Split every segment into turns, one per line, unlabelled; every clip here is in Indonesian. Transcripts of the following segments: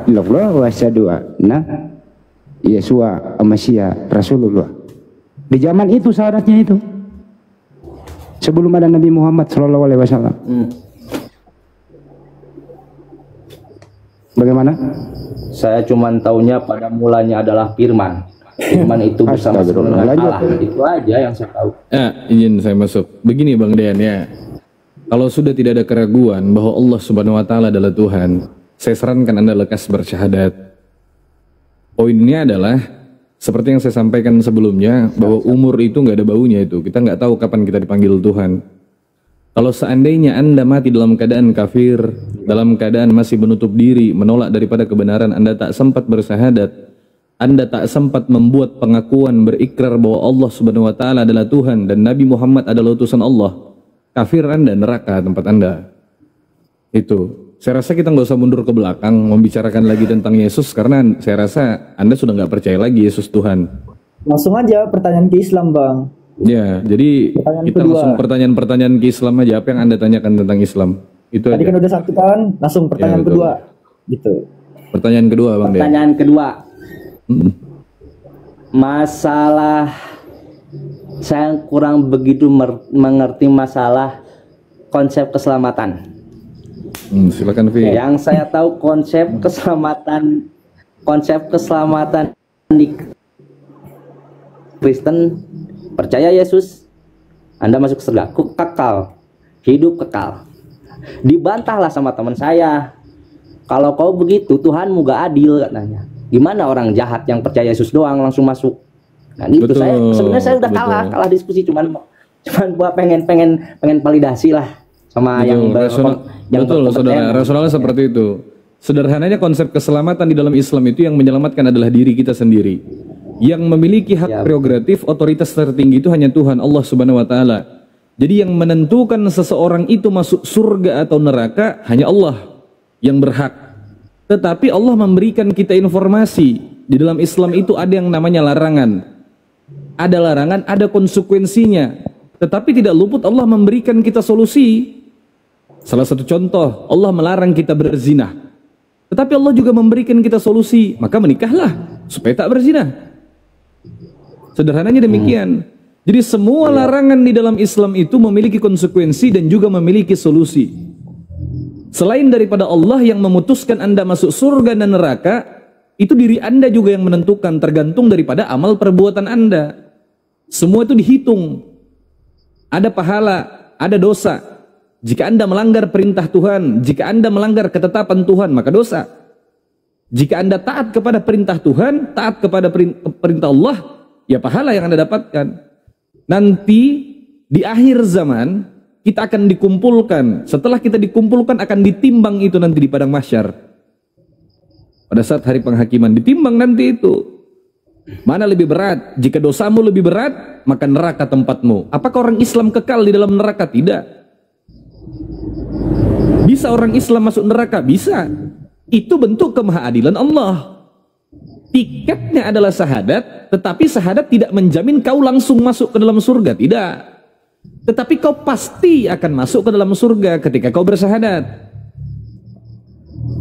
illallah wa asyhadu anna Yesua Masya Rasulullah. Di zaman itu syaratnya itu. Sebelum ada Nabi Muhammad sallallahu alaihi wasallam. Bagaimana?
Saya cuman taunya pada mulanya adalah firman. Firman itu bersama dengan Allah. Itu aja yang saya tahu.
Izin saya masuk. Begini Bang Dean ya. Kalau sudah tidak ada keraguan bahwa Allah Subhanahu wa taala adalah Tuhan, saya sarankan Anda lekas bersyahadat. Poinnya adalah seperti yang saya sampaikan sebelumnya, bahwa umur itu nggak ada baunya itu. Kita nggak tahu kapan kita dipanggil Tuhan. Kalau seandainya Anda mati dalam keadaan kafir, dalam keadaan masih menutup diri, menolak daripada kebenaran, Anda tak sempat bersyahadat, Anda tak sempat membuat pengakuan berikrar bahwa Allah Subhanahu wa taala adalah Tuhan dan Nabi Muhammad adalah utusan Allah, kafir Anda, neraka tempat Anda. Itu. Saya rasa kita nggak usah mundur ke belakang membicarakan lagi tentang Yesus, karena saya rasa Anda sudah nggak percaya lagi Yesus Tuhan.
Langsung aja pertanyaan ke Islam, Bang.
Ya, jadi kita langsung pertanyaan-pertanyaan ke Islam aja. Apa yang Anda tanyakan tentang Islam? Itu
tadi
aja.
kan udah satu kan, langsung pertanyaan kedua. Gitu.
Pertanyaan kedua, Bang.
Pertanyaan kedua. Masalah saya kurang begitu mengerti masalah konsep keselamatan.
Silakan Vi.
Yang saya tahu konsep keselamatan di Kristen, percaya Yesus, Anda masuk surga, kekal, hidup kekal. Dibantahlah sama teman saya, kalau kau begitu Tuhanmu gak adil katanya. Gimana orang jahat yang percaya Yesus doang langsung masuk? Nah itu saya sebenarnya saya udah kalah diskusi, cuman buat pengen validasi lah sama yang
betul saudara. Rasulullah seperti itu. Sederhananya konsep keselamatan di dalam Islam itu yang menyelamatkan adalah diri kita sendiri. Yang memiliki hak prerogatif otoritas tertinggi itu hanya Tuhan Allah Subhanahu wa taala. Jadi yang menentukan seseorang itu masuk surga atau neraka hanya Allah yang berhak. Tetapi Allah memberikan kita informasi. Di dalam Islam itu ada yang namanya larangan. Ada larangan, ada konsekuensinya. Tetapi tidak luput Allah memberikan kita solusi. Salah satu contoh, Allah melarang kita berzina. Tetapi Allah juga memberikan kita solusi. Maka menikahlah supaya tak berzina. Sederhananya demikian. Jadi semua larangan di dalam Islam itu memiliki konsekuensi dan juga memiliki solusi. Selain daripada Allah yang memutuskan Anda masuk surga dan neraka, itu diri Anda juga yang menentukan, tergantung daripada amal perbuatan Anda. Semua itu dihitung. Ada pahala, ada dosa. Jika Anda melanggar perintah Tuhan, jika Anda melanggar ketetapan Tuhan, maka dosa. Jika Anda taat kepada perintah Tuhan, taat kepada perintah Allah, ya pahala yang Anda dapatkan. Nanti di akhir zaman kita akan dikumpulkan. Setelah kita dikumpulkan akan ditimbang itu nanti di padang mahsyar. Pada saat hari penghakiman ditimbang nanti itu. Mana lebih berat? Jika dosamu lebih berat, maka neraka tempatmu. Apakah orang Islam kekal di dalam neraka? Tidak. Bisa orang Islam masuk neraka? Bisa. Itu bentuk kemahaadilan Allah. Tiketnya adalah syahadat, tetapi syahadat tidak menjamin kau langsung masuk ke dalam surga, tidak. Tetapi kau pasti akan masuk ke dalam surga ketika kau bersyahadat.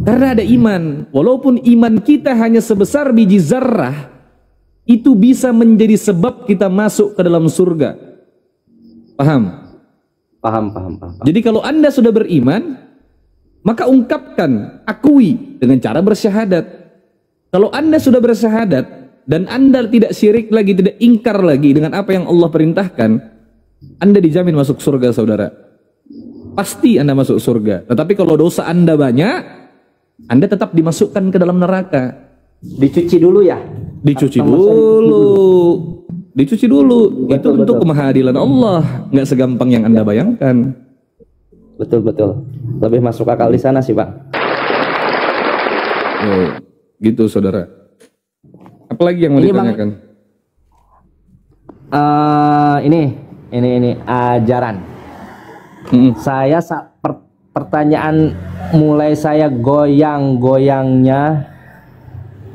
Karena ada iman. Walaupun iman kita hanya sebesar biji zarrah, itu bisa menjadi sebab kita masuk ke dalam surga. Paham?
Paham.
Jadi kalau Anda sudah beriman, maka ungkapkan, akui dengan cara bersyahadat. Kalau Anda sudah bersyahadat dan Anda tidak syirik lagi, tidak ingkar lagi dengan apa yang Allah perintahkan, Anda dijamin masuk surga, saudara. Pasti Anda masuk surga. Tetapi kalau dosa Anda banyak, Anda tetap dimasukkan ke dalam neraka.
Dicuci dulu ya?
Dicuci dulu. Dicuci dulu. Itu untuk kemahaadilan Allah, nggak segampang yang Anda bayangkan.
Betul. Lebih masuk akal di sana sih, Pak.
Oh, gitu, saudara. Apalagi yang mau ditanyakan?
Ini ajaran. Saya pertanyaan mulai saya goyangnya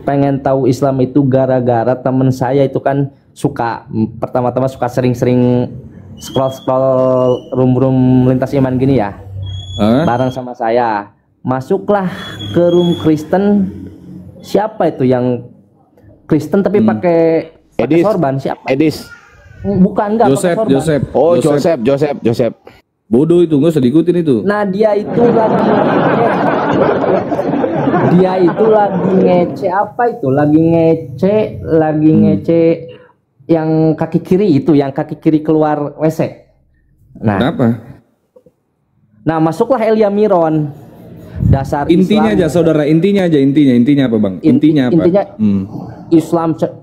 pengen tahu Islam itu gara-gara temen saya itu kan suka pertama-tama suka sering-sering scroll room lintas iman gini ya, bareng sama saya. Masuklah ke room Kristen, Siapa itu yang Kristen tapi pakai
Edis.
sorban? Siapa?
Edis.
Bukan, enggak pakai sorban.
Oh, Joseph.
Bodoh itu, nggak usah diikutin itu.
Nah, dia itu lagi ngece apa itu? Lagi ngece yang kaki kiri itu, yang kaki kiri keluar WC. Nah,
Kenapa?
nah masuklah Elia Miron. Dasar
Intinya
Islam,
aja saudara, intinya apa bang? Intinya apa?
Intinya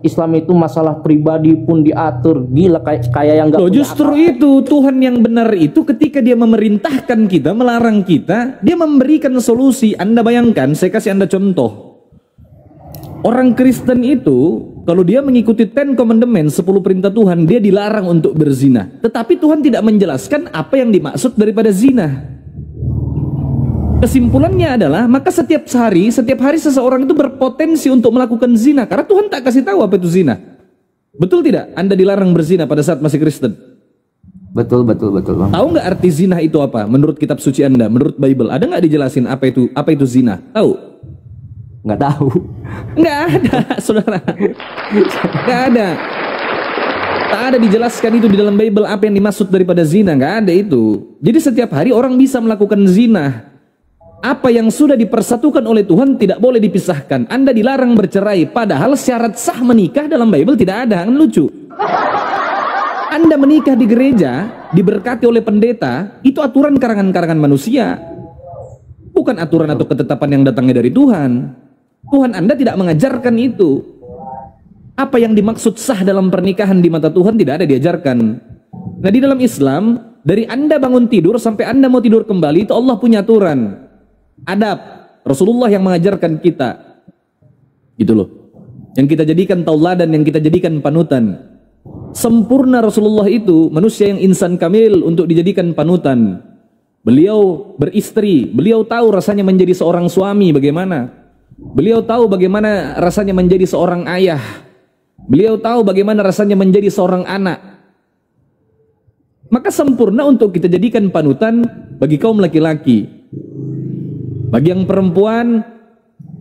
Islam itu masalah pribadi pun diatur. Gila, kayak yang nggak
Loh,
punya
justru
akal.
itu Tuhan yang benar itu ketika dia memerintahkan kita, melarang kita, dia memberikan solusi. Anda bayangkan, saya kasih Anda contoh. Orang Kristen itu kalau dia mengikuti 10 Commandments, 10 perintah Tuhan, dia dilarang untuk berzina. Tetapi Tuhan tidak menjelaskan apa yang dimaksud daripada zina. Kesimpulannya adalah, maka setiap hari seseorang itu berpotensi untuk melakukan zina karena Tuhan tak kasih tahu apa itu zina. Betul tidak? Anda dilarang berzina pada saat masih Kristen.
Betul Bang.
Tahu nggak arti zina itu apa? Menurut kitab suci Anda, menurut Bible, ada nggak dijelasin apa itu zina? Tahu?
Nggak tahu.
Nggak ada, saudara. Nggak ada. Tak ada dijelaskan itu di dalam Bible apa yang dimaksud daripada zina. Nggak ada itu. Jadi setiap hari orang bisa melakukan zina. Apa yang sudah dipersatukan oleh Tuhan tidak boleh dipisahkan. Anda dilarang bercerai, padahal syarat sah menikah dalam Bible tidak ada. Kan lucu. Anda menikah di gereja, diberkati oleh pendeta, itu aturan karangan-karangan manusia. Bukan aturan atau ketetapan yang datangnya dari Tuhan. Tuhan Anda tidak mengajarkan itu. Apa yang dimaksud sah dalam pernikahan di mata Tuhan tidak ada diajarkan. Nah, di dalam Islam, dari Anda bangun tidur sampai Anda mau tidur kembali, itu Allah punya aturan. Adab Rasulullah yang mengajarkan kita, gitu loh, yang kita jadikan tauladan, yang kita jadikan panutan. Sempurna Rasulullah itu, manusia yang insan kamil untuk dijadikan panutan. Beliau beristri, beliau tahu rasanya menjadi seorang suami bagaimana. Beliau tahu bagaimana rasanya menjadi seorang ayah. Beliau tahu bagaimana rasanya menjadi seorang anak. Maka sempurna untuk kita jadikan panutan bagi kaum laki-laki. Bagi yang perempuan,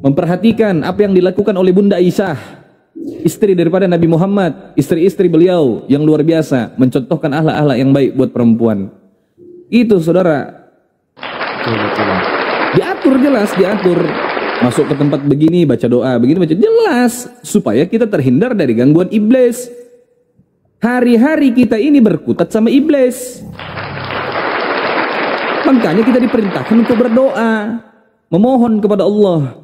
memperhatikan apa yang dilakukan oleh Bunda Aisyah, istri daripada Nabi Muhammad, istri-istri beliau yang luar biasa, mencontohkan akhlak-akhlak yang baik buat perempuan. Itu saudara. Diatur jelas, diatur. Masuk ke tempat begini, baca doa, begini baca, jelas. Supaya kita terhindar dari gangguan iblis. Hari-hari kita ini berkutat sama iblis. Makanya kita diperintahkan untuk berdoa, memohon kepada Allah,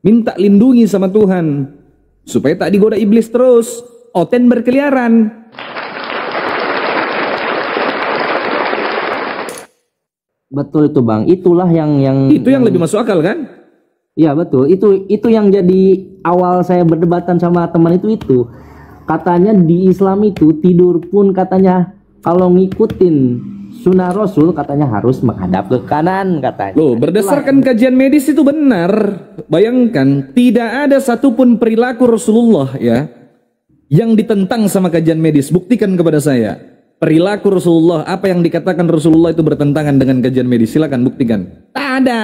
minta lindungi sama Tuhan, supaya tak digoda iblis terus, oten berkeliaran.
Betul itu Bang, itulah yang
Itu yang lebih masuk akal kan?
Iya betul, itu yang jadi awal saya berdebatan sama teman itu. Katanya di Islam itu tidur pun katanya kalau ngikutin sunnah Rasul katanya harus menghadap ke kanan katanya.
Loh, berdasarkan kajian medis itu benar. Bayangkan, tidak ada satupun perilaku Rasulullah ya yang ditentang sama kajian medis. Buktikan kepada saya. Perilaku Rasulullah, apa yang dikatakan Rasulullah itu bertentangan dengan kajian medis. Silakan buktikan. Tak ada.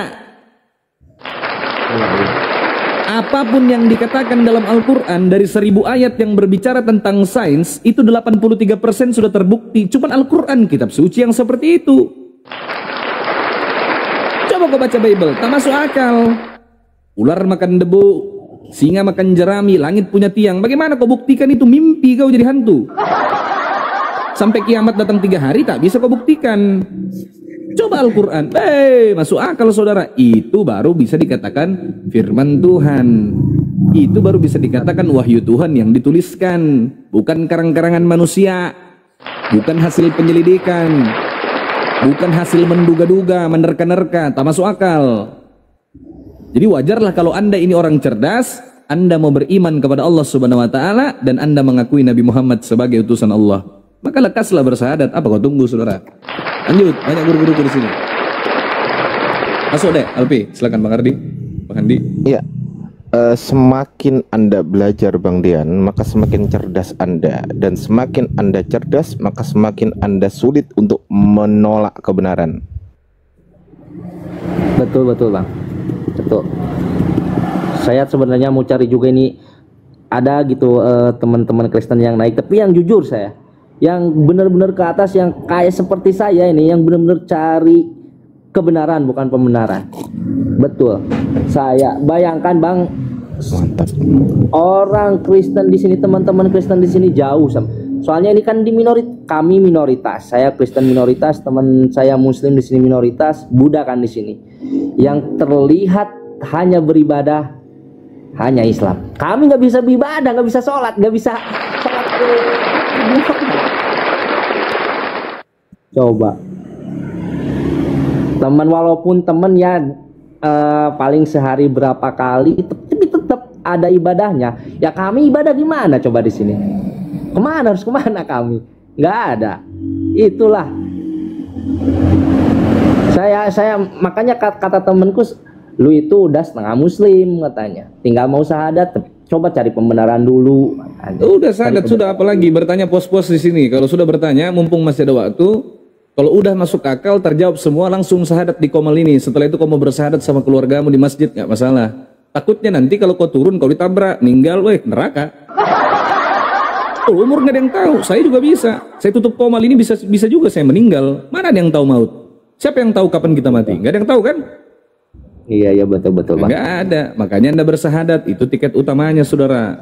Apapun yang dikatakan dalam Al-Quran dari 1000 ayat yang berbicara tentang sains, itu 83% sudah terbukti. Cuman Al-Quran, kitab suci yang seperti itu. Coba kau baca Bible, tak masuk akal. Ular makan debu, singa makan jerami, langit punya tiang. Bagaimana kau buktikan itu? Mimpi kau jadi hantu. Sampai kiamat datang 3 hari tak bisa kau buktikan. Coba Al-Quran, masuk akal saudara. Itu baru bisa dikatakan firman Tuhan. Itu baru bisa dikatakan wahyu Tuhan yang dituliskan, bukan karang-karangan manusia, bukan hasil penyelidikan, bukan hasil menduga-duga, menerka-nerka. Tak masuk akal. Jadi wajarlah kalau Anda ini orang cerdas, Anda mau beriman kepada Allah Subhanahu wa taala dan Anda mengakui Nabi Muhammad sebagai utusan Allah. Maka lekaslah bersahadat. Apa kau tunggu saudara? Lanjut, banyak guru-guru di sini. Masuk deh, Alpi. Silakan Bang Ardi, Bang Andi.
Iya. Semakin Anda belajar Bang Dian, maka semakin cerdas Anda, dan semakin Anda cerdas, maka semakin Anda sulit untuk menolak kebenaran.
Betul Bang. Betul. saya sebenarnya mau cari juga ini, ada gitu teman-teman Kristen yang naik, tapi yang jujur saya, yang benar-benar ke atas, yang kayak seperti saya ini, yang benar-benar cari kebenaran bukan pembenaran. Betul. Saya bayangkan Bang,
Mantap.
orang Kristen di sini, teman-teman Kristen di sini jauh sama. Soalnya ini kan di kami minoritas. Saya Kristen minoritas, teman saya Muslim di sini minoritas, Buddha kan di sini. Yang terlihat hanya beribadah hanya Islam. Kami nggak bisa beribadah, nggak bisa sholat, nggak bisa sholat. Coba, teman walaupun teman ya paling sehari berapa kali, tapi tetap ada ibadahnya. Ya kami ibadah gimana coba di sini? Kemana, harus kemana kami? Nggak ada. Itulah. Saya makanya kata temenku, lu itu udah setengah Muslim katanya. Tinggal mau syahadat, coba cari pembenaran dulu.
Udah syahadat sudah, apalagi bertanya pos-pos di sini. Kalau sudah bertanya, mumpung masih ada waktu. Kalau udah masuk akal, terjawab semua, langsung syahadat di Komal ini. Setelah itu kau mau bersyahadat sama keluargamu di masjid, nggak masalah. Takutnya nanti kalau kau turun, kau ditabrak, meninggal, neraka. Umur nggak ada yang tahu. Saya juga bisa. Saya tutup Komal ini bisa juga saya meninggal. Mana ada yang tahu maut? Siapa yang tahu kapan kita mati? Nggak ada yang tahu kan?
Iya betul Bang.
Nggak ada. Makanya Anda bersyahadat, itu tiket utamanya, saudara.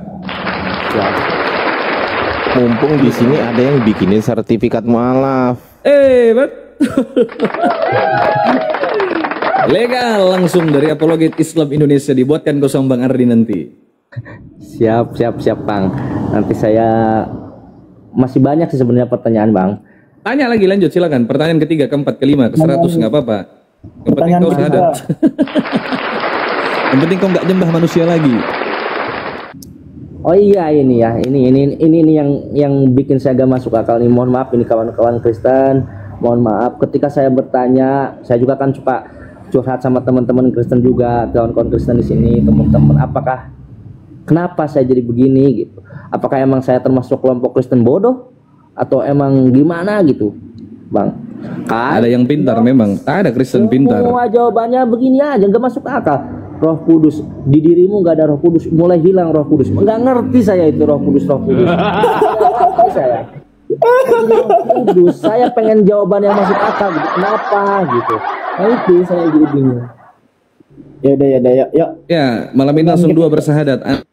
Ya.
Mumpung di sini ada yang bikinin sertifikat mualaf.
Betul. Legal langsung dari Apologet Islam Indonesia, dibuatkan kosong Bang Ardi nanti.
Siap Bang. Nanti saya masih banyak sih sebenarnya pertanyaan Bang.
Tanya lagi, lanjut silakan. Pertanyaan ketiga, keempat, kelima, ke-100 nggak apa-apa. Yang penting kau syahadat. Yang penting kau nggak nyembah manusia lagi.
Oh iya ini ya, ini yang bikin saya gak masuk akal nih. Mohon maaf ini kawan-kawan Kristen. Mohon maaf ketika saya bertanya, saya juga kan suka curhat sama teman-teman Kristen juga, kawan-kawan Kristen di sini, teman-teman. Kenapa saya jadi begini gitu? Apakah emang saya termasuk kelompok Kristen bodoh atau emang gimana gitu, Bang?
Ada yang pintar memang, ada Kristen pintar.
Semua jawabannya begini aja, gak masuk akal. Roh Kudus, di dirimu gak ada Roh Kudus, mulai hilang Roh Kudus. Nggak ngerti saya itu Roh Kudus. Saya pengen jawaban yang masuk akal gitu. Kenapa gitu? Nah itu saya jadi bingung.
Ya.
Ya, malam ini langsung dua bersahadat.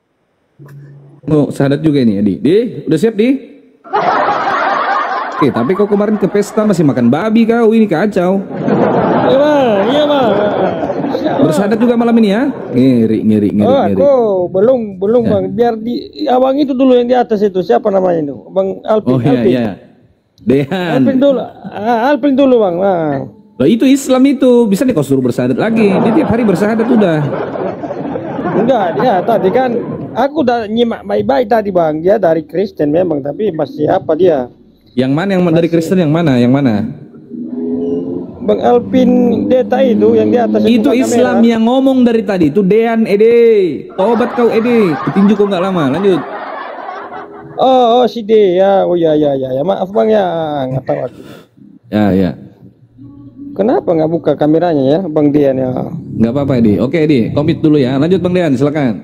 Oh, sahadat juga ini, Adi. Udah siap, Di? Oke, tapi kau kemarin ke pesta masih makan babi kau, ini kacau.
Iya bang.
Bersahadat juga malam ini ya? Ngeri.
Aku belum ya. Bang. Biar di abang itu dulu yang di atas itu, siapa namanya itu? Bang Alpin.
Oh iya. Dehan.
Alpin dulu bang.
Lah itu Islam itu, bisa nih kau suruh bersahadat lagi. Dia tiap hari bersahadat udah.
Enggak, dia tadi kan aku udah nyimak baik-baik tadi bang. Dia dari Kristen memang, tapi masih apa dia?
Yang mana yang dari Kristen yang mana?
Bang Alpin Deta itu yang di atas
itu Islam kamera. Yang ngomong dari tadi itu Dean Ede. Tobat kau Ede. Petinju kau nggak lama. Lanjut.
Oh si De ya. Oh ya. Maaf bang ya, nggak tahu aku.
Ya.
Kenapa nggak buka kameranya ya, Bang Dean ya?
Nggak apa-apa Ede. Oke Ede, komit dulu ya. Lanjut Bang Dean, silakan.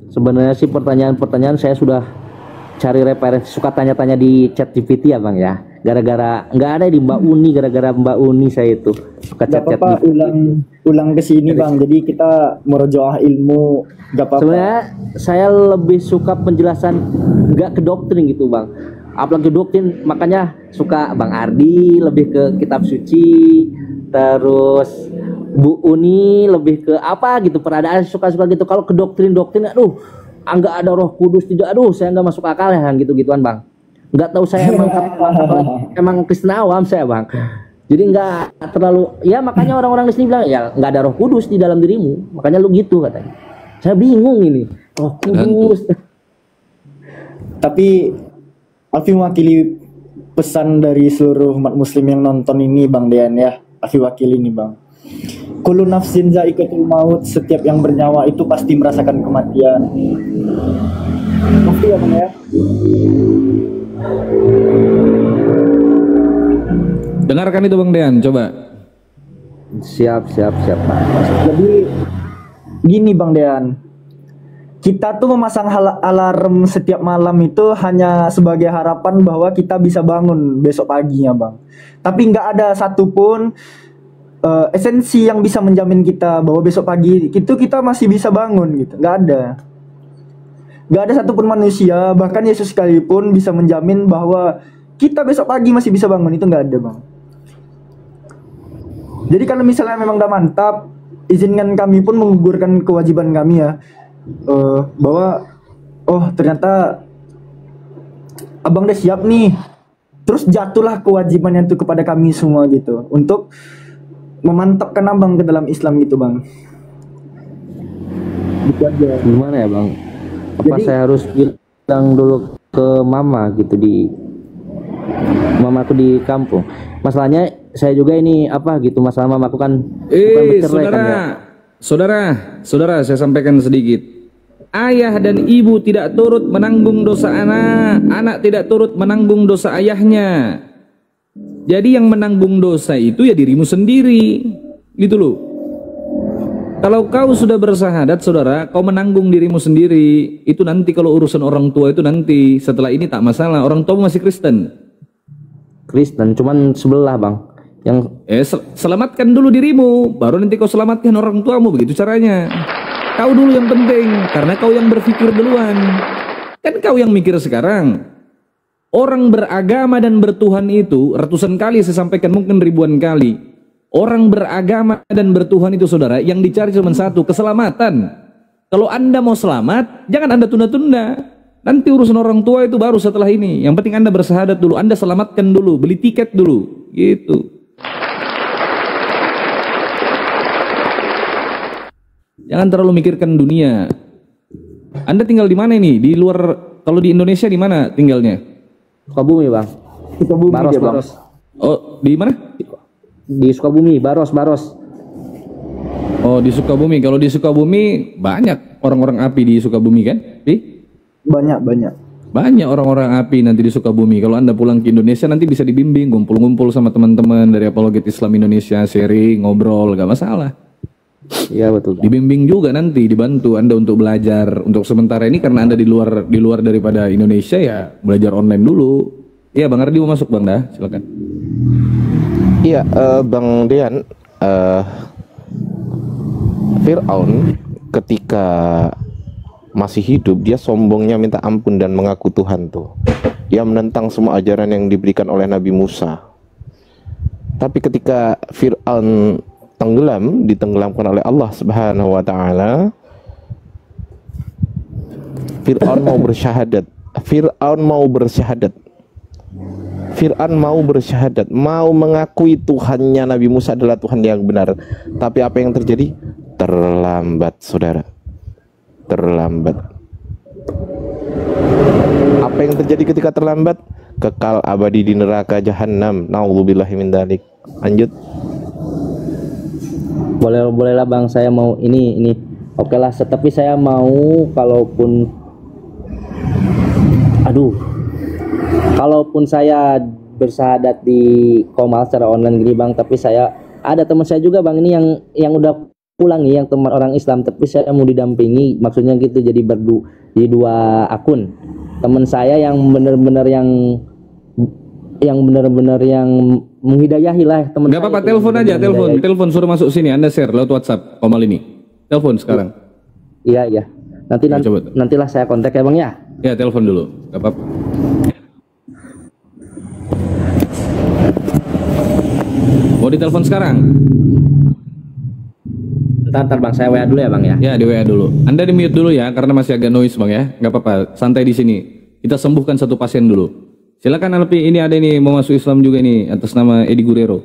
Sebenarnya sih pertanyaan saya sudah cari referensi, suka tanya-tanya di chat GPT ya Bang ya. Gara-gara nggak ada di Mbak Uni, gara-gara Mbak Uni saya itu suka chat-chat.
Gak apa-apa, ulang ke sini Bang. Jadi kita merojoah ilmu, gak apa-apa.
Sebenarnya saya lebih suka penjelasan nggak ke doktrin gitu Bang. Apalagi doktrin, makanya suka Bang Ardi lebih ke kitab suci, terus Bu Uni lebih ke apa gitu, peradaan suka-suka gitu. Kalau ke doktrin, aduh, nggak ada Roh Kudus, tidak, aduh, saya nggak masuk akal ya gitu-gituan Bang. Nggak tahu saya emang Kristen awam saya Bang. Jadi nggak terlalu, ya makanya orang-orang di sini bilang ya nggak ada Roh Kudus di dalam dirimu, makanya lu gitu katanya. Saya bingung ini Roh Kudus.
Tapi Alfi mewakili pesan dari seluruh umat Muslim yang nonton ini Bang Dean ya. Alfi wakili ini Bang. Kullu nafsin za'iqatul maut, setiap yang bernyawa itu pasti merasakan kematian. Ngerti ya Bang ya?
Dengarkan itu Bang Dean, coba.
Siap Pak.
Gini Bang Dean, kita tuh memasang alarm setiap malam itu hanya sebagai harapan bahwa kita bisa bangun besok paginya Bang. Tapi nggak ada satupun esensi yang bisa menjamin kita bahwa besok pagi itu kita masih bisa bangun gitu. Nggak ada satupun manusia, bahkan Yesus sekalipun bisa menjamin bahwa kita besok pagi masih bisa bangun, itu nggak ada Bang. Jadi kalau misalnya memang udah mantap, izinkan kami pun menggugurkan kewajiban kami ya, bahwa oh ternyata abang udah siap nih, terus jatuhlah kewajibannya itu kepada kami semua gitu, untuk memantapkan abang ke dalam Islam gitu Bang. Gitu aja.
Gimana ya Bang? Apa
Jadi-
saya harus bilang dulu ke mama gitu, di mamaku di kampung? Masalahnya saya juga ini apa gitu, masalah mamaku kan bukan bercerai kan ya.
Saudara, saya sampaikan sedikit. Ayah dan ibu tidak turut menanggung dosa anak, anak tidak turut menanggung dosa ayahnya. Jadi yang menanggung dosa itu ya dirimu sendiri, gitu loh. Kalau kau sudah bersahadat, saudara, kau menanggung dirimu sendiri. Itu nanti kalau urusan orang tua itu nanti, setelah ini tak masalah. Orang tua masih Kristen.
Kristen, cuman sebelah Bang. Yang
Selamatkan dulu dirimu, baru nanti kau selamatkan orang tuamu, begitu caranya. Kau dulu yang penting, karena kau yang berpikir duluan. Kan kau yang mikir sekarang. Orang beragama dan bertuhan itu ratusan kali saya sampaikan, mungkin ribuan kali. Orang beragama dan bertuhan itu saudara, yang dicari cuma satu, keselamatan. Kalau Anda mau selamat, jangan Anda tunda-tunda. Nanti urusan orang tua itu baru setelah ini. Yang penting Anda bersahadat dulu, Anda selamatkan dulu, beli tiket dulu, gitu. Jangan terlalu mikirkan dunia. Anda tinggal di mana ini? Di luar, kalau di Indonesia di mana tinggalnya?
Sukabumi Bang.
Sukabumi
Baros,
dia, Bang.
Baros.
Oh, di mana?
Di Sukabumi, Baros.
Oh, di Sukabumi. Kalau di Sukabumi banyak orang-orang api di Sukabumi kan?
Banyak.
Banyak orang-orang api nanti di Sukabumi. Kalau Anda pulang ke Indonesia nanti bisa dibimbing, ngumpul-ngumpul sama teman-teman dari Apologet Islam Indonesia, sharing, ngobrol, gak masalah.
Iya betul.
Dibimbing juga nanti, dibantu Anda untuk belajar. Untuk sementara ini karena Anda di luar daripada Indonesia ya belajar online dulu. Iya, Bang Ardi mau masuk Bang dah, silakan.
Iya, Bang Dean, Fir'aun ketika masih hidup dia sombongnya minta ampun dan mengaku Tuhan tuh. Dia menentang semua ajaran yang diberikan oleh Nabi Musa. Tapi ketika Fir'aun ditenggelamkan oleh Allah Subhanahu wa taala, Fir'aun mau bersyahadat, mau mengakui Tuhannya Nabi Musa adalah Tuhan yang benar. Tapi apa yang terjadi? Terlambat, saudara. Terlambat. Apa yang terjadi ketika terlambat? Kekal abadi di neraka jahanam. Nauzubillahi min dzalik. Lanjut.
Bolehlah Bang, saya mau ini. Oke lah, tapi saya mau kalaupun saya bersahadat di Komal secara online gini Bang, tapi saya ada teman saya juga Bang ini yang udah pulang nih, yang teman orang Islam, tapi saya mau didampingi, maksudnya gitu, jadi dua akun. Teman saya yang benar-benar yang menghidayahi lah teman.
Gak apa-apa, telepon aja, telepon suruh masuk sini, Anda share lewat WhatsApp Komal ini. Telepon sekarang.
Iya. Nantilah saya kontak ya Bang ya.
Ya, telepon dulu. Gak apa-apa. Mau ditelepon sekarang?
Ntar Bang, saya WA dulu ya Bang ya.
Ya, di WA dulu. Anda di mute dulu ya, karena masih agak noise Bang ya. Gak apa-apa, santai di sini. Kita sembuhkan satu pasien dulu. Silakan Alpi, ini ada ini mau masuk Islam juga ini atas nama Edi Gurero.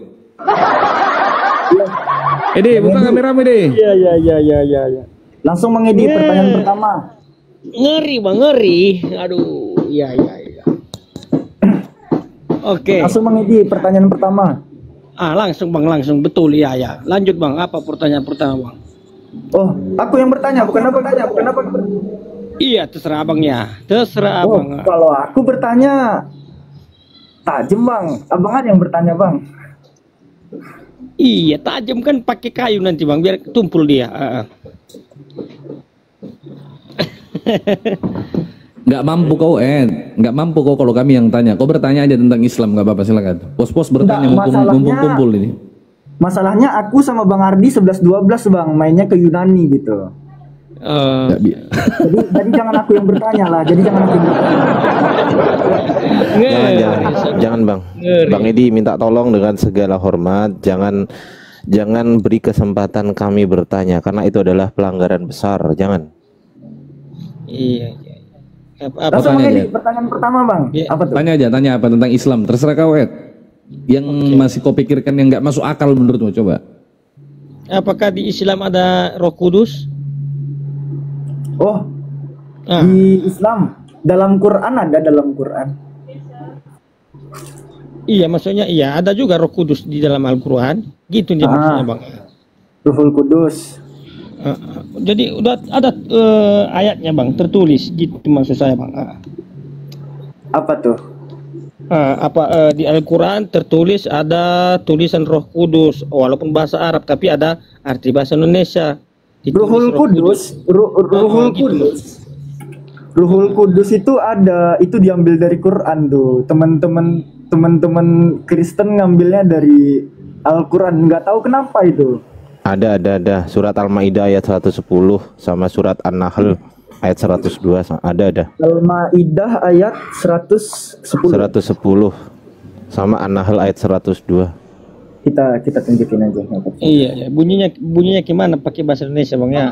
Edi, buka kameramu Edi.
Iya.
Langsung Bang Edi, pertanyaan pertama.
Ngeri Bang, ngeri. Aduh, iya. Oke.
Langsung Bang Edi, pertanyaan pertama.
Langsung Bang, langsung. Betul, ya. Lanjut Bang, apa pertanyaan pertama Bang?
Oh, aku yang bertanya, bukan apa.
Iya, terserah Abang ya. Terserah
Oh,
Abang.
kalau aku bertanya, tajem Bang. Abang ada yang bertanya Bang.
Iya, tajam kan pakai kayu nanti bang, biar tumpul dia.
Nggak mampu kau, nggak mampu kau kalau kami yang tanya. Kau bertanya aja tentang Islam, nggak apa-apa, silakan. Pos-pos bertanya,
Nggak,
mumpung kumpul ini.
Masalahnya aku sama Bang Ardi 11-12 bang, mainnya ke Yunani gitu. Jadi jangan aku yang bertanya lah. Jadi jangan aku yang bertanya.
Jangan bang. Bang Edi minta tolong dengan segala hormat, jangan beri kesempatan kami bertanya karena itu adalah pelanggaran besar. Jangan.
Iya. Apa
Langsung
tanya
Bang Edi,
aja.
pertanyaan pertama bang.
Iya.
Apa tuh?
Tanya apa tentang Islam, terserah kau, Ed. Yang masih kau pikirkan yang nggak masuk akal menurutmu, coba.
Apakah di Islam ada Roh Kudus?
Oh,
Ah.
di Islam dalam Quran ada dalam Quran.
Iya, maksudnya iya, ada juga Roh Kudus di dalam Al-Quran. Gitu dia maksudnya bang.
Ruhul Kudus.
Jadi udah ada ayatnya bang, tertulis gitu maksud saya bang.
Apa tuh?
Di Al-Quran tertulis ada tulisan Roh Kudus, walaupun bahasa Arab tapi ada arti bahasa Indonesia. Ditulis
Ruhul
Roh
Kudus, Ruhul
gitu.
Kudus. Ruhul Kudus itu ada, itu diambil dari Quran tuh. Teman-teman Kristen ngambilnya dari Al-Quran. Nggak tahu kenapa itu.
Ada. Surat Al-Maidah ayat 110 sama surat An-Nahl ayat 102 ada.
Al-Maidah ayat 110.
110 sama An-Nahl ayat 102.
Kita tunjukin aja.
Iya, bunyinya gimana pakai bahasa Indonesia bang ya?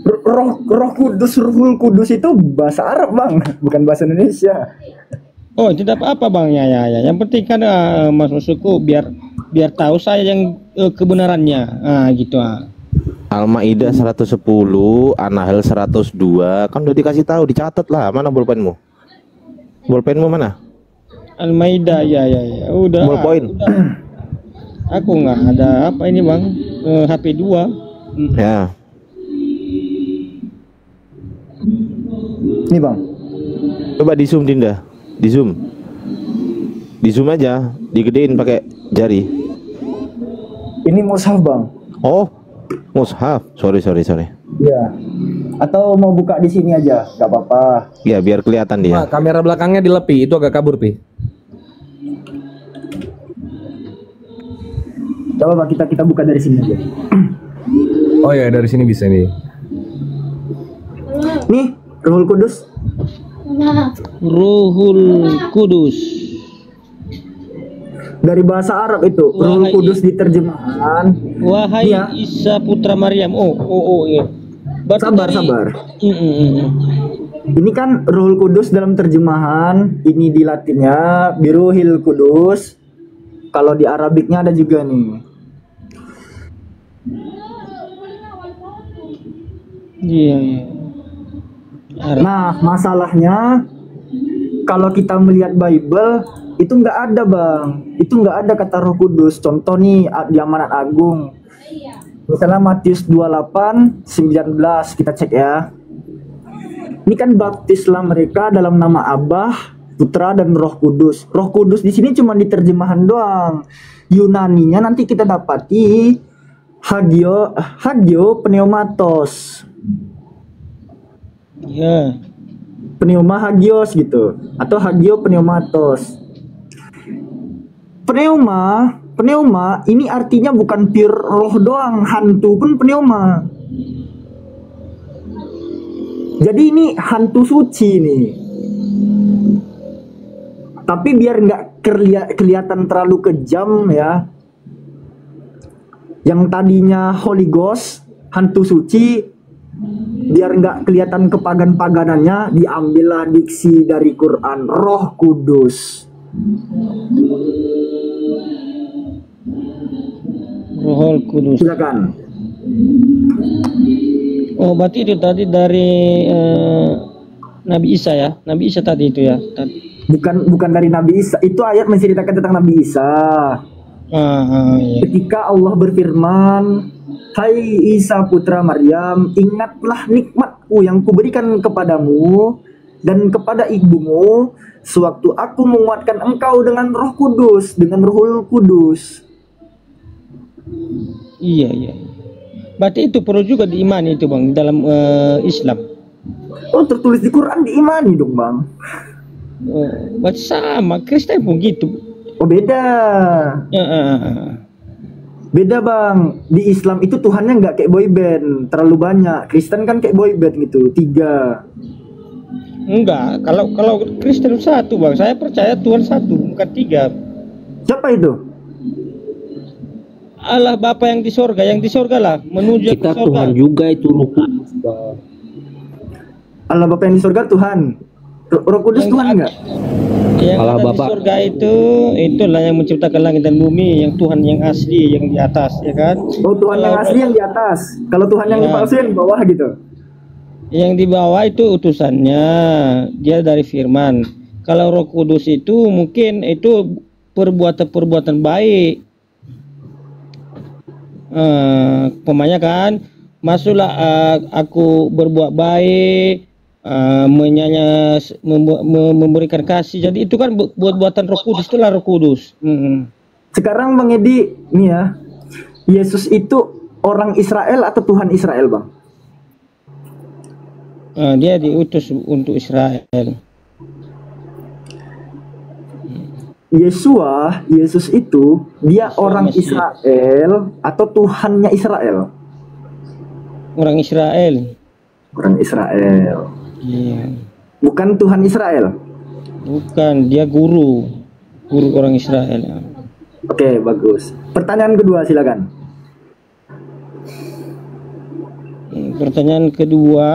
Roh Kudus, Ruhul Kudus itu bahasa Arab bang, bukan bahasa Indonesia.
Oh, tidak apa-apa bang ya. Yang penting kan maksudku biar tahu saya yang kebenarannya. Gitu.
Al-Maidah 110, An-Nahl 102. Kan udah dikasih tahu, dicatat lah. Mana bolpenmu? Bolpenmu mana?
Al-Maidah ya. Udah.
Ballpoint.
Udah. Aku nggak ada apa ini bang, HP 2.
Ya.
Nih bang.
Coba di zoom Dinda. Di zoom. Di zoom aja, digedein pakai jari.
Ini mushaf bang.
Oh, mushaf. Sorry.
Ya. Atau mau buka di sini aja, nggak apa-apa.
Ya, biar kelihatan dia.
Kamera belakangnya dilepi, itu agak kabur, Pi.
Coba bang, kita buka dari sini aja.
Oh ya, dari sini bisa nih.
Nih, Ruhul Kudus.
Ruhul Kudus.
Dari bahasa Arab itu, Ruhul Kudus diterjemahkan.
Wahai
Iya.
Isa putra Maryam. Oh iya. Berarti
Sabar. Ini kan Ruhul Kudus dalam terjemahan, ini di Latinnya Biruhil Kudus. Kalau di Arabiknya ada juga nih.
Iya.
Nah, masalahnya kalau kita melihat Bible itu nggak ada bang, itu nggak ada kata Roh Kudus. Contoh nih di Amanat Agung, misalnya Matius 28:19 kita cek ya. Ini kan baptislah mereka dalam nama Abah, Putra dan Roh Kudus. Roh Kudus di sini cuma diterjemahan doang. Yunaninya nanti kita dapati Hagio Pneumatos.
Iya.
Pneuma hagios gitu, atau hagio pneumatos. Pneuma ini artinya bukan pure roh doang, hantu pun pneuma. Jadi ini hantu suci nih. Tapi biar nggak kelihatan terlalu kejam ya. Yang tadinya Holy Ghost, hantu suci, biar nggak kelihatan kepagan-paganannya, diambillah diksi dari Quran, Roh Kudus.
Ruhul Kudus.
Silakan.
Oh, berarti itu tadi dari Nabi Isa ya? Nabi Isa tadi itu ya?
Bukan dari Nabi Isa. Itu ayat menceritakan tentang Nabi Isa.
Iya.
Ketika Allah berfirman, "Hai Isa putra Maryam, ingatlah nikmatku yang kuberikan kepadamu, dan kepada ibumu sewaktu aku menguatkan engkau dengan Roh Kudus, dengan Ruhul Kudus.
Iya, iya. Berarti itu perlu juga diimani itu Bang dalam Islam.
Oh, tertulis di Quran, diimani dong Bang.
Oh, berarti sama Kristen pun gitu.
Oh, beda. Beda Bang. Di Islam itu Tuhannya nggak kayak boyband, terlalu banyak. Kristen kan kayak boyband gitu, 3.
Enggak, kalau Kristen satu Bang. Saya percaya Tuhan satu, bukan 3.
Siapa itu?
Allah Bapa yang di sorga lah menuju ke
Kita
sorga.
Tuhan juga itu Roh Kudus, Bang.
Allah Bapa yang di surga Tuhan. Roh Kudus
Yang
Tuhan
ada-
enggak?
Yang
Allah
ada
Bapa.
di sorga itulah yang menciptakan langit dan bumi, yang Tuhan yang asli yang di atas, ya kan?
Oh, Tuhan yang asli yang di atas. Kalau Tuhan yang
Ya.
palsu yang di bawah gitu.
Yang di bawah itu utusannya, dia dari firman. Kalau Roh Kudus itu mungkin itu perbuatan-perbuatan baik. Pemanya kan, masuklah aku berbuat baik, memberikan kasih. Jadi itu kan buat-buatan Roh Kudus, itulah Roh Kudus.
Sekarang Bang Edi, nih ya. Yesus itu orang Israel atau Tuhan Israel, Bang?
Dia diutus untuk Israel.
Yesus itu dia orang
Mesias.
Israel atau Tuhannya Israel?
Orang Israel.
Orang Israel.
Iya.
Bukan Tuhan Israel.
Bukan, dia guru orang Israel.
Oke, bagus. Pertanyaan kedua silakan.
Pertanyaan kedua,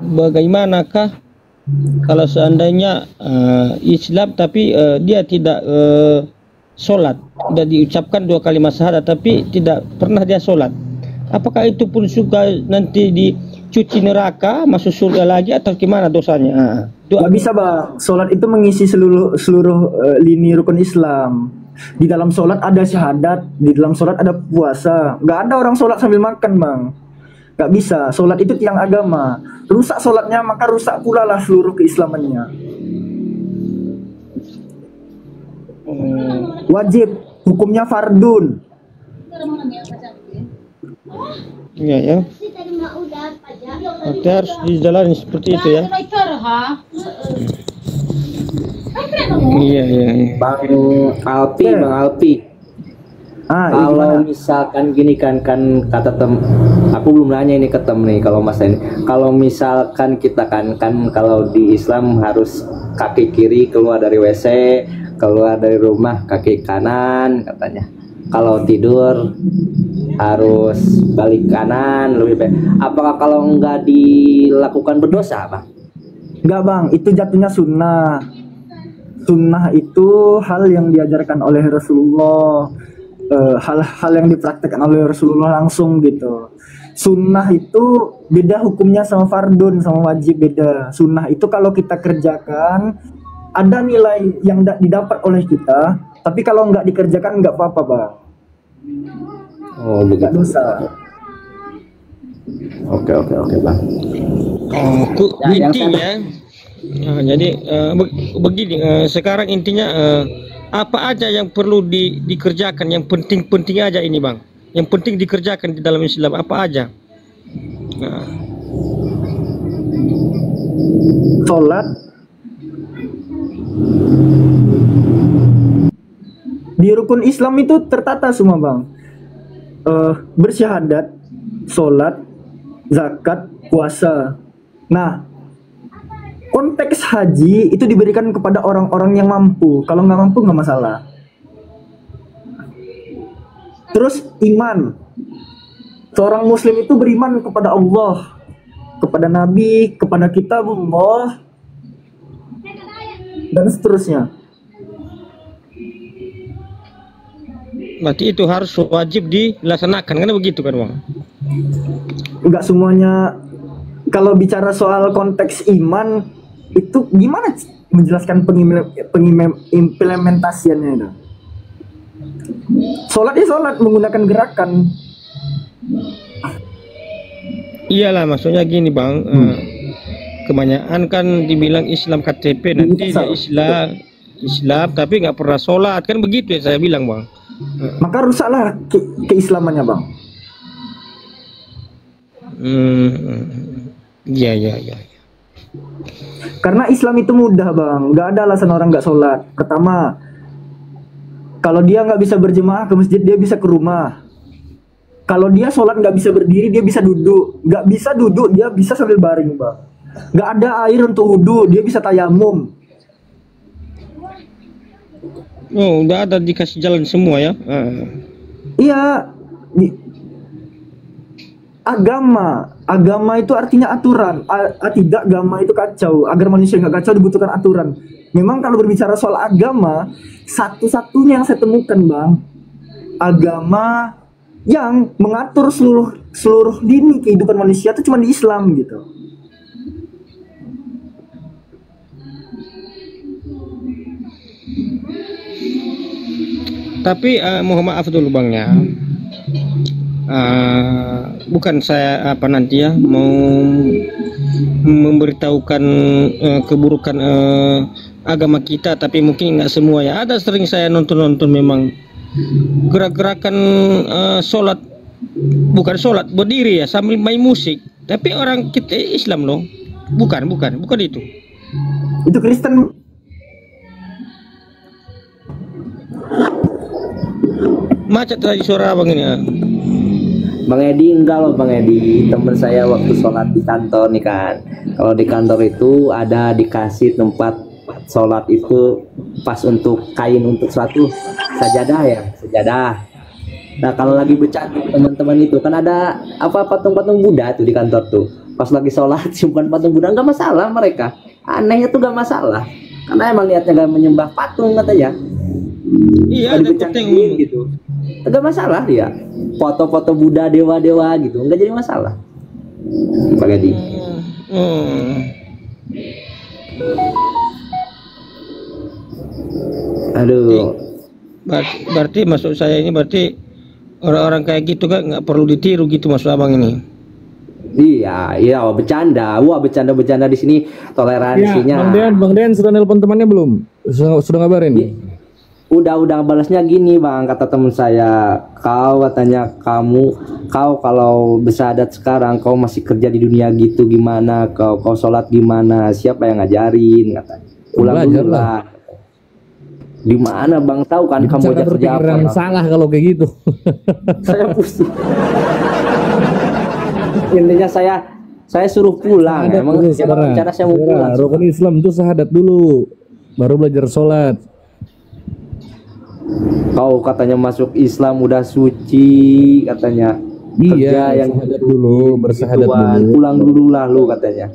bagaimanakah kalau seandainya Islam tapi dia tidak sholat, sudah diucapkan 2 kalimat syahadat tapi tidak pernah dia sholat, apakah itu pun juga nanti dicuci neraka, masuk surga lagi atau gimana dosanya?
Gak bisa Bang, sholat itu mengisi seluruh lini rukun Islam. Di dalam sholat ada syahadat, di dalam sholat ada puasa. Gak ada orang sholat sambil makan Bang. Gak bisa, sholat itu tiang agama. Rusak sholatnya maka rusak pula lah seluruh keislamannya. Wajib, hukumnya fardun.
Iya ya. Berarti harus dijalani seperti itu ya. Iya iya.
Bang Alpi. Kalau misalkan gini kan kata aku belum nanya ini ke tem nih kalau Mas ini. Kalau misalkan kita kan kalau di Islam harus kaki kiri keluar dari WC, keluar dari rumah kaki kanan katanya. Kalau tidur harus balik kanan lebih baik. Apakah kalau enggak dilakukan berdosa, Bang?
Enggak Bang, itu jatuhnya sunnah. Sunnah itu hal yang diajarkan oleh Rasulullah. Hal-hal yang dipraktekkan oleh Rasulullah langsung gitu. Sunnah itu beda hukumnya sama fardun, sama wajib beda. Sunnah itu kalau kita kerjakan ada nilai yang didapat oleh kita, tapi kalau nggak dikerjakan nggak apa-apa Bang.
Oh begitu.
Nggak dosa.
Oke Bang.
Intinya jadi begini, sekarang intinya apa aja yang perlu dikerjakan, yang penting aja ini Bang, yang penting dikerjakan di dalam Islam apa aja?
Sholat di rukun Islam itu tertata semua Bang. Bersyahadat, sholat, zakat, puasa. Nah, konteks haji itu diberikan kepada orang-orang yang mampu. Kalau nggak mampu nggak masalah. Terus iman. Seorang muslim itu beriman kepada Allah, kepada Nabi, kepada kitabullah, dan seterusnya.
Berarti itu harus wajib dilaksanakan, kan begitu kan Bang?
Nggak semuanya. Kalau bicara soal konteks iman, itu gimana menjelaskan pengimplementasiannya itu? Sholat ya sholat menggunakan gerakan.
Iyalah, maksudnya gini bang, kebanyakan kan dibilang Islam KTP, nanti dia Islam tapi nggak pernah sholat, kan begitu ya saya bilang bang.
Maka rusaklah keislamannya bang.
Iya iya iya.
Karena Islam itu mudah bang, nggak ada alasan orang nggak sholat. Pertama, kalau dia nggak bisa berjemaah ke masjid, dia bisa ke rumah. Kalau dia sholat nggak bisa berdiri, dia bisa duduk. Nggak bisa duduk, dia bisa sambil baring bang. Nggak ada air untuk wudhu, dia bisa tayamum.
Oh, udah ada dikasih jalan semua ya.
Iya, agama itu artinya aturan. Tidak, agama itu kacau. Agar manusia nggak kacau dibutuhkan aturan. Memang kalau berbicara soal agama, satu-satunya yang saya temukan bang, agama yang mengatur seluruh lini kehidupan manusia itu cuma di Islam gitu.
Tapi mohon maaf dulu bang ya, bukan saya nanti ya mau memberitahukan keburukan agama kita, tapi mungkin nggak semua ya. Ada sering saya nonton memang gerak-gerakan sholat, bukan sholat berdiri ya sambil main musik, tapi orang kita Islam loh, bukan itu.
Itu Kristen.
Macet tadi suara abang ini ya.
Bang Edi enggak loh Bang Edi, temen saya waktu sholat di kantor nih kan, kalau di kantor itu ada dikasih tempat sholat itu pas untuk kain untuk suatu sajadah ya, sajadah. Nah kalau lagi bercanda teman-teman itu kan ada patung-patung Buddha tuh di kantor tuh, pas lagi sholat simpan patung Buddha, nggak masalah mereka, anehnya tuh nggak masalah karena emang niatnya nggak menyembah patung katanya.
Iya, ada penting
gitu, nggak masalah dia foto-foto Buddha dewa-dewa gitu, nggak jadi masalah Pak Edi. Aduh,
berarti maksud saya ini berarti orang-orang kayak gitu kan nggak perlu ditiru gitu maksud abang ini.
Iya, bercanda di sini toleransinya.
Ya, Bang Dean sudah nelpon temannya belum? Sudah ngabarin?
Udah balasnya gini bang, kata teman saya, katanya kau kalau bersahadat sekarang, kau masih kerja di dunia gitu gimana, kau sholat gimana, siapa yang ngajarin, katanya pulang dulu lah. Gimana bang, tahu kan kamu kerja apa?
Salah kalau kayak gitu.
Saya pusing. Intinya saya suruh pulang. Emang cara saya mau pulang.
Rukun Islam itu syahadat dulu, baru belajar sholat.
Kau katanya masuk Islam udah suci, katanya.
Iya,
kerja yang
dulu, bersahadat dulu.
Pulang dulu lah lu, katanya.